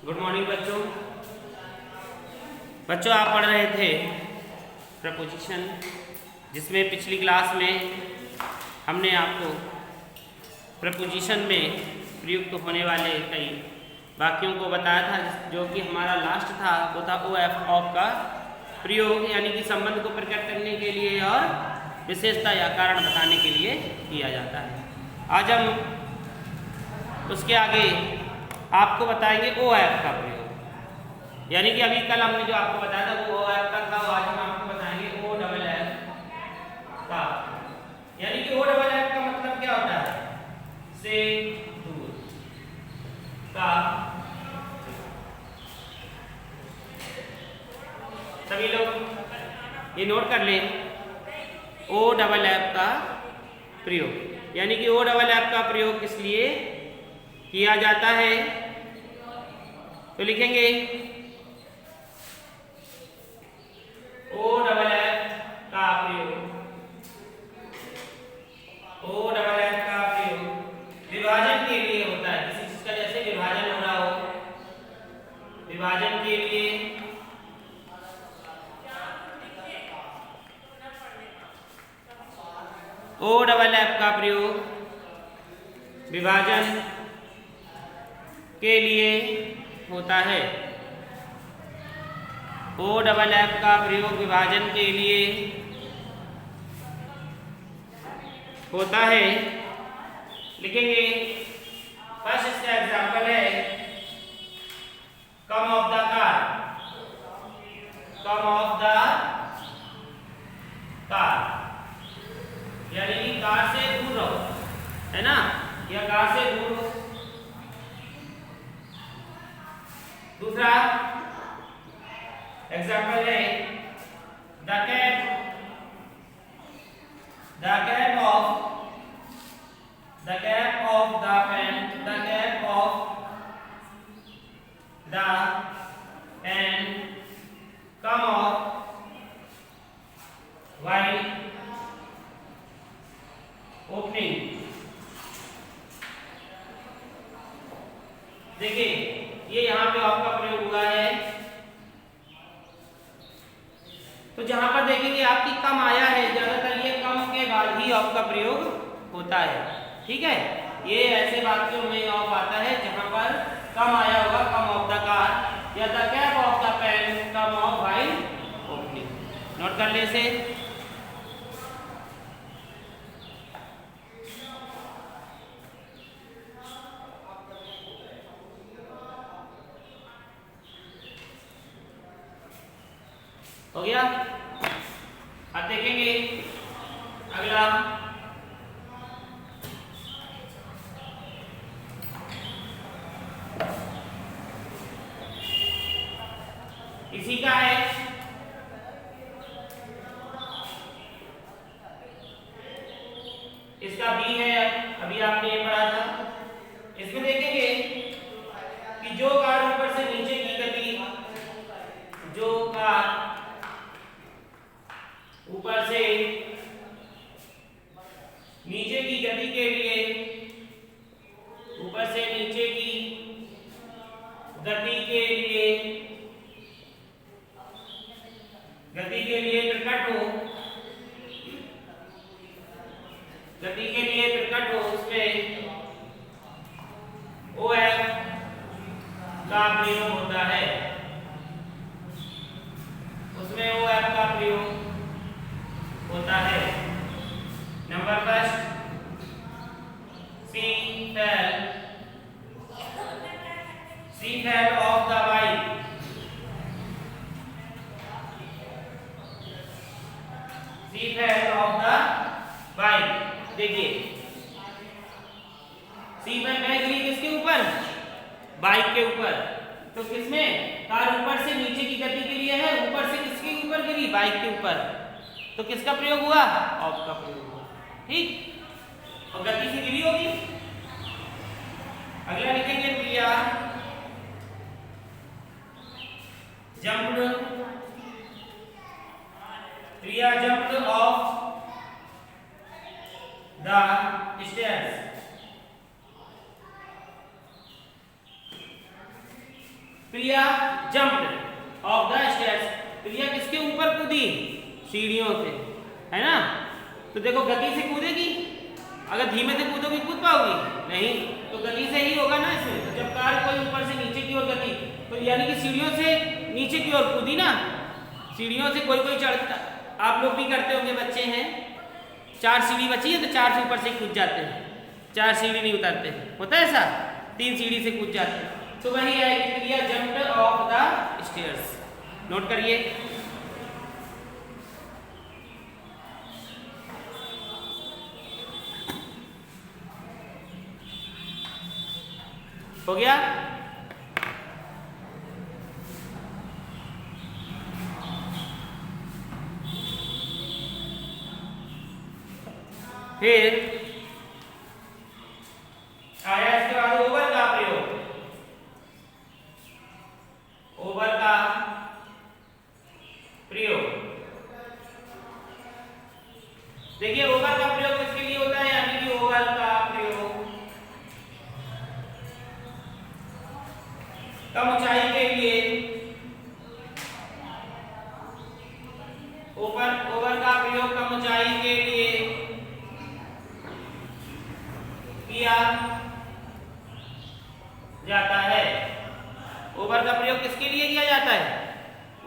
Good morning बच्चों। आप पढ़ रहे थे प्रपोजिशन, जिसमें पिछली क्लास में हमने आपको प्रपोजिशन में प्रयुक्त होने वाले कई वाक्यों को बताया था, जो कि हमारा लास्ट था वो था ओ एफ ऑफ का प्रयोग, यानी कि संबंध को प्रकट करने के लिए और विशेषता या कारण बताने के लिए किया जाता है। आज हम उसके आगे आपको बताएंगे ओ एफ का प्रयोग, यानी कि अभी कल हमने जो आपको बताया था वो ओ एफ का था, आज हम आपको बताएंगे ओ डबल एफ का। यानी कि ओ डबल एफ का मतलब क्या होता है? से दूर का। सभी लोग ये नोट कर लें, ओ डबल एफ का प्रयोग, यानी कि ओ डबल एफ का प्रयोग किस लिए किया जाता है? तो लिखेंगे ओ डबल एफ का प्रयोग, ओ डबल एफ का प्रयोग विभाजन के लिए होता है। किसी चीज का जैसे विभाजन हो रहा हो, विभाजन के लिए ओ डबल एफ का प्रयोग विभाजन के लिए होता है। ओ डबल एफ का प्रयोग विभाजन के लिए होता है। लिखेंगे फर्स्ट इसका एग्जाम्पल है come off the car, come off the car, यानी कि कार से दूर रहो, है ना, या कार से दूर हो। दूसरा एग्जाम्पल है the cap of the cap of the pen, the cap of the pen come off while opening. देखिए ये यहाँ पे ऑफ का प्रयोग हुआ है, तो जहां पर देखेंगे आपकी कम आया है, ज्यादातर ये कम के बाद ही ऑफ का प्रयोग होता है। ठीक है, ये ऐसे वाक्यों में ऑफ आता है जहां पर कम आया होगा, कम ऑफ द कार या the cap of the pen come off while opening. Note कर ले इसे। हो गया। अब देखेंगे अगला, इसी का है इसका बी है, अभी आपने ये पढ़ा था। इसमें देखेंगे कि जो कार ऊपर से नीचे की गति, जो कार ऊपर से नीचे की गति के लिए, ऊपर से नीचे की गति के लिए, गति के लिए प्रकट हो, गति के लिए प्रकट हो, उसमें ओ एफ का प्रयोग होता है, उसमें ओ एफ का प्रयोग होता है। Number first she fell off the bike, she fell off the bike. देखिए सी फेल गिरी किसके ऊपर? बाइक के ऊपर। तो किसमें? कार ऊपर से नीचे की गति के लिए है, ऊपर से किसके ऊपर गिरी? बाइक के ऊपर। तो किसका प्रयोग हुआ? ऑफ का प्रयोग हुआ। ठीक, और गति से गिरी होगी। अगला लिखेंगे Priya jumped off the stairs, Priya jumped off the stairs, Priya किसके ऊपर कूदी? सीढ़ियों से, है ना। तो देखो गति से कूदेगी, अगर धीमे से कूदोगी कूद पाओगी नहीं, तो गति से ही होगा ना इसमें। तो जब कार कोई ऊपर से नीचे की ओर गति, तो यानी कि सीढ़ियों से नीचे की ओर कूदी ना, सीढ़ियों से कोई कोई चढ़ता, आप लोग भी करते होंगे, बच्चे हैं, 4 सीढ़ी बची है तो 4 से ऊपर से कूद जाते हैं, 4 सीढ़ी नहीं उतरते, होता है ऐसा, 3 सीढ़ी से कूद जाते हैं। तो वही है कि Priya jumped off the stairs, note करिए। हो गया। फिर आया इसके बाद ओवर का प्रयोग। ओवर का प्रयोग, देखिए ओवर का प्रयोग किसके लिए होता है, यानी कि ओवर का प्रयोग कम ऊंचाई के लिए, ओवर का प्रयोग कम ऊंचाई के लिए किया जाता है। ओवर का प्रयोग किसके लिए किया जाता है?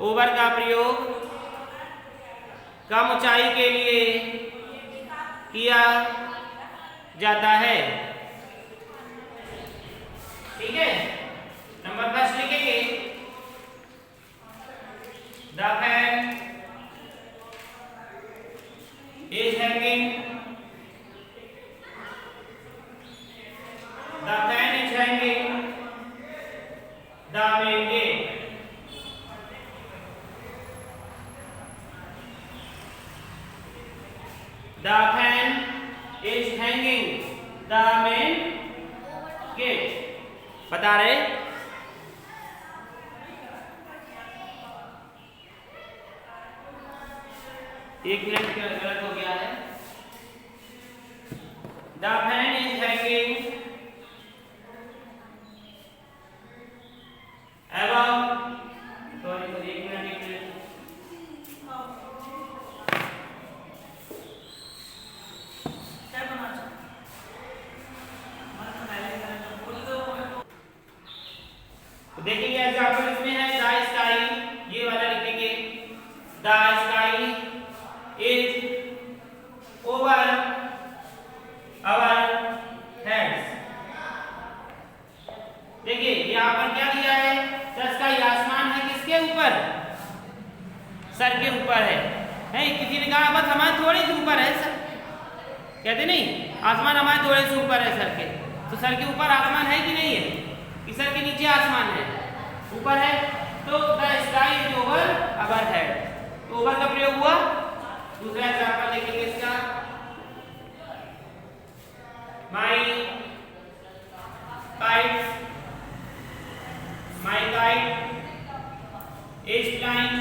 ओवर का प्रयोग कम ऊंचाई के लिए किया जाता है, ठीक है। नंबर 10 लिखेंगे, the fan is hanging, the fan is hanging the main gate, the fan is hanging the main gate, बता रहे। एक मिनट गलत हो गया है, the fan is hanging above, sorry एक मिनट देखिए एग्जाम्पल इसमें है, द स्काई, ये वाला लिखेंगे, the sky is over our heads. देखिए यहाँ पर क्या दिया है, द स्काई, आसमान है किसके ऊपर? सर के ऊपर है। किसी ने कहा बस हमारे थोड़े से ऊपर है सर, कहते नहीं आसमान हमारे थोड़े से ऊपर है सर के, तो सर के ऊपर आसमान है कि नहीं है, कि सर के नीचे आसमान है, ऊपर है, तो the sky is over our head, तो ओवर का प्रयोग हुआ। दूसरा एग्जांपल देखेंगे इसका, my kite is flying,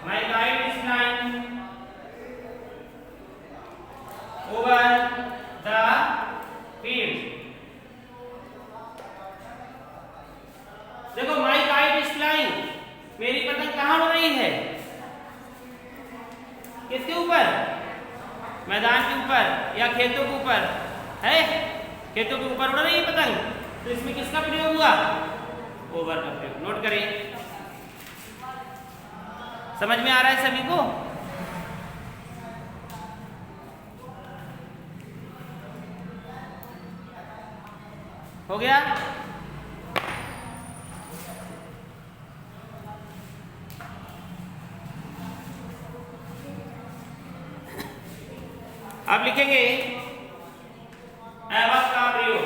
my kite is flying over the field. देखो माय काइट इज फ्लाइंग, मेरी पतंग कहाँ उड़ रही है? किसके ऊपर? मैदान के ऊपर या खेतों के ऊपर है, खेतों के ऊपर उड़ रही है पतंग, तो इसमें किसका प्रयोग हुआ? ओवर का प्रयोग, नोट करें। समझ में आ रहा है सभी को? हो गया। अब लिखेंगे एवब का प्रयोग,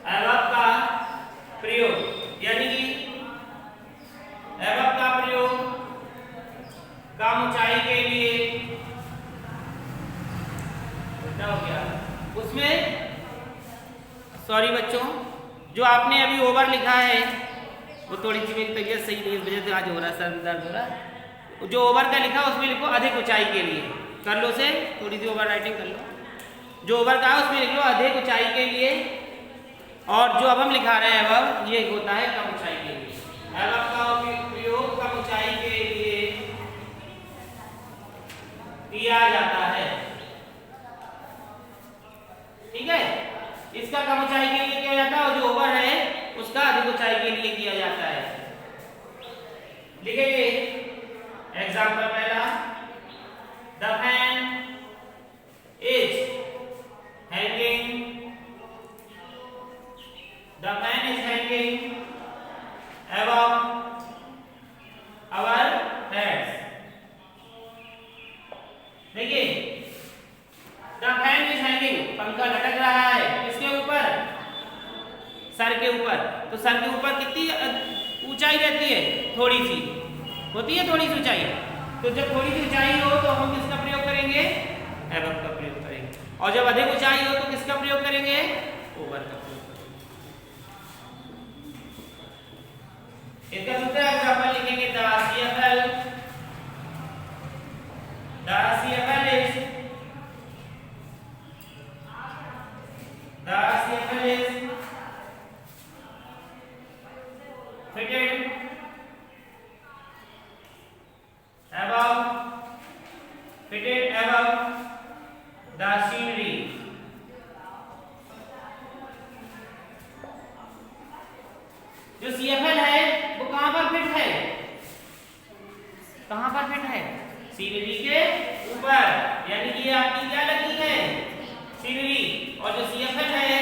एवब का प्रयोग यानी कि एवब का प्रयोग कम ऊंचाई के लिए, क्या हो गया उसमें, सॉरी बच्चों, जो आपने अभी ओवर लिखा है वो थोड़ी सी मेरी तबीयत सही नहीं, इस वजह से आज हो रहा है, सर दर्द हो रहा है। जो ओवर का लिखा उसमें लिखो अधिक ऊंचाई के लिए, कर लो से थोड़ी सी ओवर राइटिंग कर लो। जो ओवर का है उसमें लिख लो अधिक ऊंचाई के लिए, और जो अब हम लिखा रहे हैं अब ये होता है कम ऊंचाई के लिए। अब का प्रयोग कम ऊंचाई के लिए किया जाता है, ठीक है। इसका कम ऊंचाई के लिए किया जाता है और जो ओवर है उसका अधिक ऊंचाई के लिए किया जाता है। लिखेंगे एग्जाम्पल पहला, the fan is hanging, the fan is hanging above our heads। देखिए द फैन इज हैंगिंग, पंखा लटक रहा है किसके ऊपर, सर के ऊपर। तो सर के ऊपर कितनी ऊंचाई रहती है, थोड़ी सी होती है, थोड़ी सी ऊंचाई। तो जब थोड़ी सी ऊंचाई हो तो हम किसका प्रयोग करेंगे, above का प्रयोग करेंगे, और जब अधिक ऊंचाई हो तो किसका प्रयोग करेंगे, over का प्रयोग करेंगे। इसका दूसरा एग्जांपल लिखेंगे, the CFL is fitted above the scenery। जो CFL है वो कहां पर फिट है, कहां पर फिट है, सीनरी के ऊपर, यानी कि ये आपकी क्या लगी है, सीनरी। और जो CFL है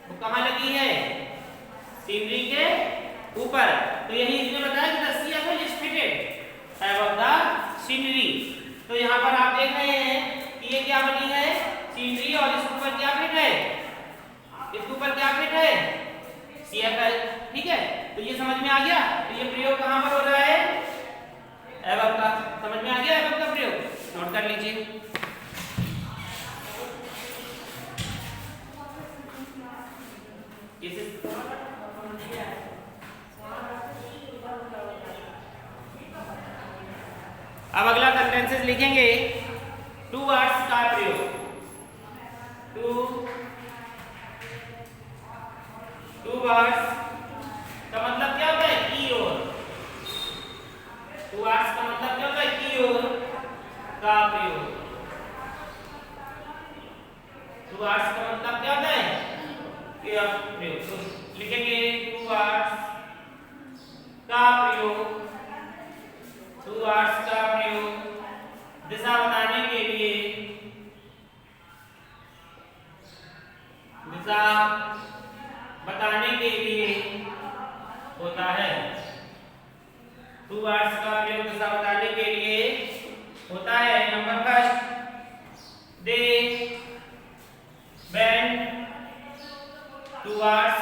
वो कहां लगी है, सीनरी के ऊपर। तो यही इसने बताया कि the CFL is fitted above the scenery. तो यहाँ पर आप देख रहे हैं कि ये क्या बनी है, सीनरी, और इसके ऊपर क्या फिट है, इसके ऊपर क्या फिट है, CFL, ठीक है। तो ये समझ में आ गया। तो ये प्रयोग कहां पर हो रहा है, above का, समझ में आ गया above का प्रयोग, नोट कर लीजिए। अब अगला सेंटेंसेस लिखेंगे, टू वर्ड्स का प्रयोग, टू वर्ड्स का मतलब क्या होता है, की ओर। टू वर्ड्स का मतलब क्या होता है, की ओर का प्रयोग। टू वर्ड्स का मतलब क्या होता है, की ओर प्रयोग। तो लिखेंगे टू वर्ड्स का प्रयोग, टू वर्ड्स का प्रयोग दिशा बताने के लिए, दिशा बताने के लिए होता है। टू वर्ड्स का प्रयोग दिशा बताने के लिए होता है। Number first, they went towards,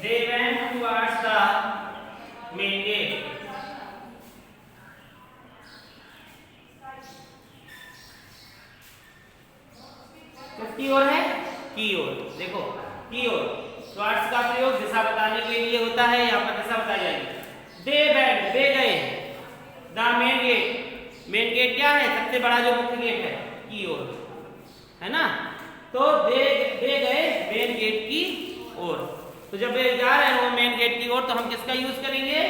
they went towards the main gate. किसकी ओर है, की ओर। देखो की ओर, टुवर्ड्स का प्रयोग दिशा बताने के लिए होता है। यहाँ पर दिशा बताई जाएगी। दे वेंट, दे गए, the main gate, main gate क्या है, सबसे बड़ा जो मुख्य गेट है, की ओर, है ना। तो दे गए मेन गेट की ओर। तो जब जा रहे हैं वो मेन गेट की ओर, तो हम किसका यूज करेंगे,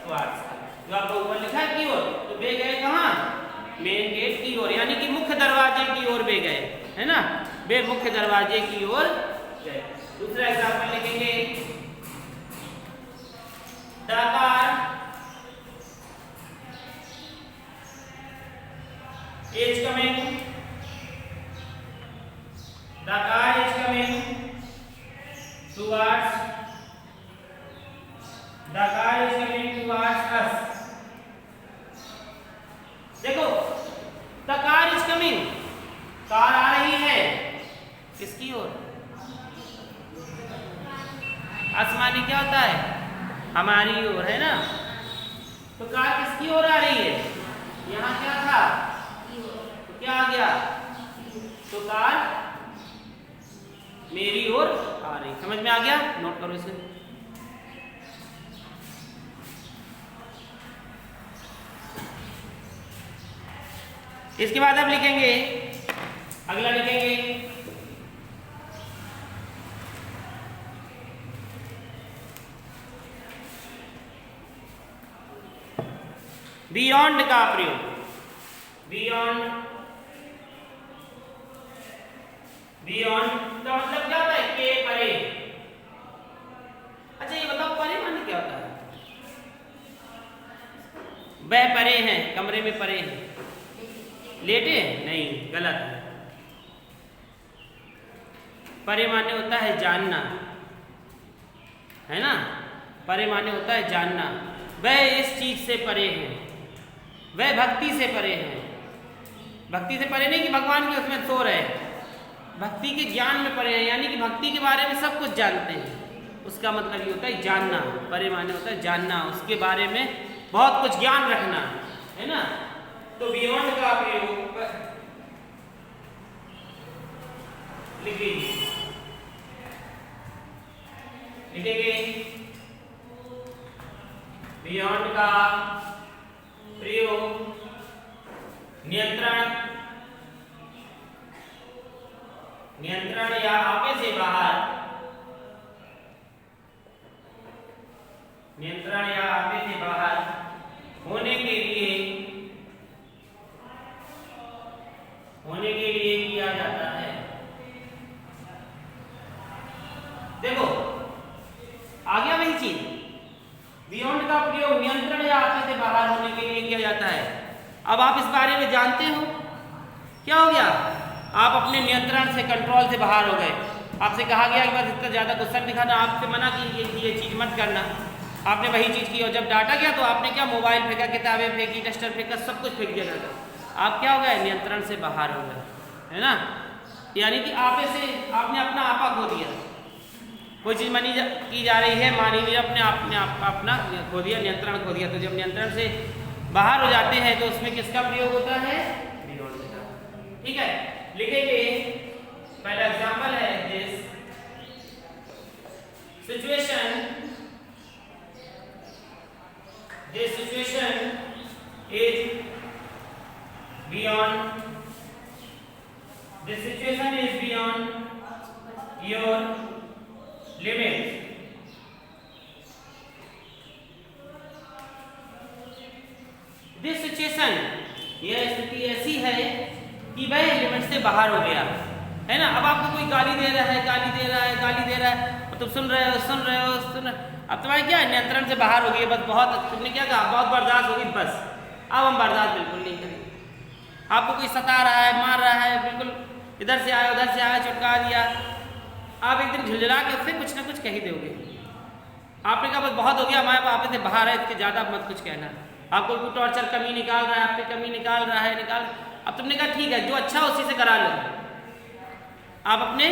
टुवर्ड्स का। जो आपको ऊपर लिखा है की ओर, तो वे गए कहाँ, मेन गेट की ओर, यानी कि मुख्य दरवाजे की ओर वे गए, है ना, वे मुख्य दरवाजे की ओर गए। दूसरा एग्जांपल लिखेंगे, the car is coming, the car is coming towards, the car is coming towards us. देखो the car is coming, car आ रही है किसकी ओर, आसमानी क्या होता है, हमारी ओर, है ना। तो कार किसकी ओर आ रही है, यहाँ क्या था, तो क्या आ गया, तो कार मेरी ओर आ रही। समझ में आ गया, नोट करो इसे। इसके बाद अब लिखेंगे अगला लिखेंगे बियॉन्ड का प्रयोग, बियॉन्ड, बियॉन्ड का मतलब क्या होता है? के परे। अच्छा ये बताओ परे माने क्या होता है? वह परे हैं, कमरे में परे हैं, लेटे? नहीं, गलत है। परे माने होता है जानना, है ना? परे माने होता है जानना। वह इस चीज से परे हैं, वह भक्ति से परे हैं। भक्ति से परे नहीं कि भगवान के उसमें सो रहे, भक्ति के ज्ञान में परे हैं, यानी कि भक्ति के बारे में सब कुछ जानते हैं। उसका मतलब ये होता है जानना। परे माने होता है जानना, उसके बारे में बहुत कुछ ज्ञान रखना, है ना? तो बियॉन्ड का प्रयोग लिखेंगे बियॉन्ड का प्रयोग नियंत्रण, नियंत्रण या आपे से बाहर, नियंत्रण या आपे से बाहर होने के लिए किया जाता है। देखो आ गया वही चीज, बियॉन्ड का प्रयोग नियंत्रण या आपे से बाहर होने के लिए किया जाता है। अब आप इस बारे में जानते हो, क्या हो गया? आप अपने नियंत्रण से, कंट्रोल से बाहर हो गए। आपसे कहा गया कि बस इतना ज़्यादा गुस्सा दिखाना, आपसे मना की ये चीज़ मत करना, आपने वही चीज़ की और जब डांटा गया तो आपने क्या? मोबाइल फेंका, किताबें फेंकी, डस्टर फेंका, सब कुछ फेंक दिया जाता। आप क्या हो गए? नियंत्रण से बाहर हो गए, है ना? यानी कि आपे से आपने अपना आपा खो दिया। कोई चीज़ मानी की जा रही है, मान लीजिए अपने अपना खो दिया, नियंत्रण खो दिया। तो जब नियंत्रण से बाहर हो जाते हैं तो उसमें किसका प्रयोग होता है? बियॉन्ड का। ठीक है, लिखेंगे पहला एग्जांपल है this situation is beyond, this situation is beyond your limits. This situation, यह स्थिति ऐसी है कि वह लिमिट से बाहर हो गया, है ना? अब आपको कोई गाली दे रहा है, गाली दे रहा है, गाली दे रहा है, और तुम सुन रहे हो। अब तुम्हारे क्या है? नियंत्रण से बाहर हो गई। बस बहुत, तुमने क्या कहा? बहुत बर्दाश्त होगी, बस अब हम बर्दाश्त बिल्कुल नहीं करेंगे। आपको कोई सता रहा है, मार रहा है, बिल्कुल इधर से आया उधर से आया, चुटका दिया, आप एक दिन झुंझला के उससे कुछ ना कुछ कह ही दोगे। आपने कहा बस बहुत हो गया, हमारे आप से बाहर है, इसके ज़्यादा मत कुछ कहना। आपको कोई टॉर्चर कमी निकाल रहा है, आप पे कमी निकाल रहा है, अब तुमने कहा ठीक है, जो अच्छा उसी से करा लो आप अपने,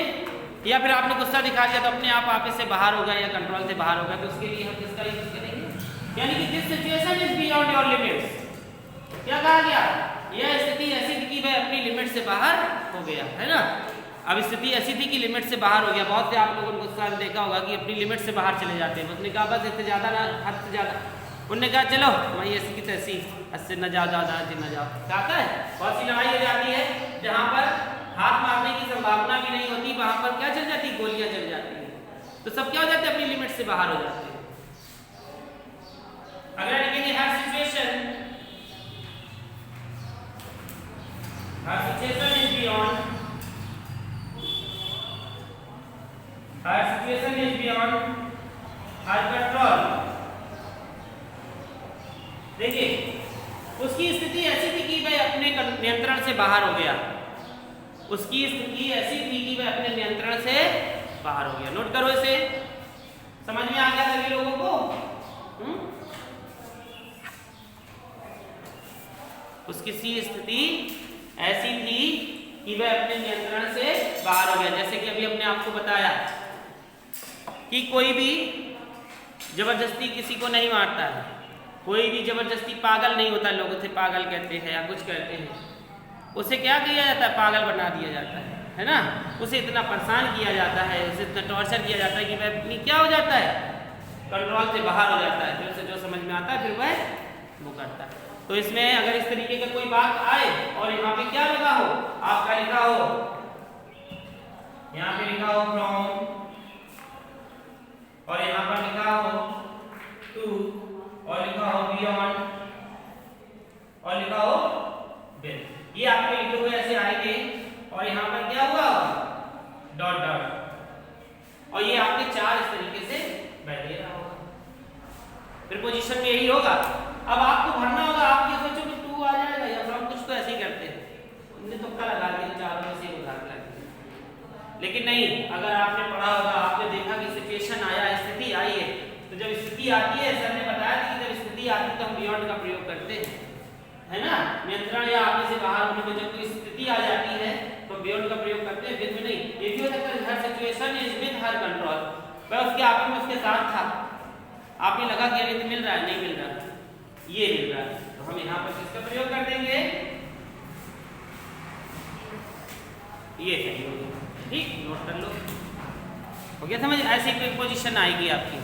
या फिर आपने गुस्सा दिखा दिया तो अपने आप आपे से बाहर हो गए या कंट्रोल से बाहर हो गए। तो उसके लिए हम किसका यूज करेंगे? यानी कि this situation is beyond your limits. क्या कहा गया? यह स्थिति ऐसी थी कि वह अपनी लिमिट से बाहर हो गया, है ना? अब स्थिति ऐसी थी कि लिमिट से बाहर हो गया। बहुत से आप लोगों ने गुस्सा देखा होगा कि अपनी लिमिट से बाहर चले जाते हैं। उसने कहा बस इससे ज़्यादा ना, हद से ज़्यादा। उन्होंने कहा चलो वही ऐसी की तैसी, हद से न जाओ, ज़्यादा हद से न जाओ। चाहता है बहुत सी लड़ाई हो जाती है जहाँ पर हाथ मारने की संभावना भी नहीं होती, वहाँ पर क्या चल जाती? गोलियाँ चल जाती हैं। तो सब क्या हो जाते हैं? अपनी लिमिट से बाहर हो जाते हैं। अगर लिखेंगे her situation is beyond, her situation is beyond her control. देखिए उसकी स्थिति ऐसी थी कि वह अपने नियंत्रण से बाहर हो गया। उसकी स्थिति ऐसी थी कि वह अपने नियंत्रण से बाहर हो गया। नोट करो इसे, समझ में आ गया सभी लोगों को? उसकी स्थिति ऐसी थी कि वह अपने नियंत्रण से बाहर हो गया। जैसे कि अभी हमने आपको बताया कि कोई भी जबरदस्ती किसी को नहीं मारता है, कोई भी जबरदस्ती पागल नहीं होता, लोग उसे पागल कहते हैं या कुछ कहते हैं, उसे क्या किया जाता है? पागल बना दिया जाता है ना? उसे इतना परेशान किया जाता है, उसे इतना टॉर्चर किया जाता है कि वह अपनी क्या हो जाता है? कंट्रोल से बाहर हो जाता है। फिर उसे जो समझ में आता है फिर वह वो करता है। तो इसमें अगर इस तरीके का कोई बात आए और यहाँ पे क्या लिखा हो, आपका लिखा हो और यहाँ पर क्या हुआ डॉट डॉट, और ये आपके 4 इस तरीके से बैठे रहा होगा। प्रीपोजिशन में यही होगा। अब आपको भरना होगा, आप ये सोचो कि टू आ जाएगा या फ्रॉम, कुछ तो ऐसे ही करते हैं, उनने तुक्का लगा दिया, 4 में से उधार लग गया। लेकिन नहीं, अगर आपने पढ़ा होगा, आपने देखा कि सिचुएशन आया, स्थिति आई है, तो जब स्थिति आती है, सर ने बताया कि जब स्थिति आती है तो हम बियॉन्ड का प्रयोग करते हैं, है ना। नियंत्रण या आपने से बाहर होने में जब कोई स्थिति आ जाती है तो बियॉन्ड का प्रयोग करते हैं, विद में नहीं। ये भी हो सकता है her situation is with her control, पर उसके आप में उसके साथ था, आपने लगा कि अभी तो मिल रहा है, नहीं मिल रहा, ये मिल रहा है, तो हम यहाँ पर किसका प्रयोग कर देंगे, ये सही होगा। ठीक, नोट कर लो, हो गया समझ। ऐसी प्रीपोजिशन आएगी आपकी।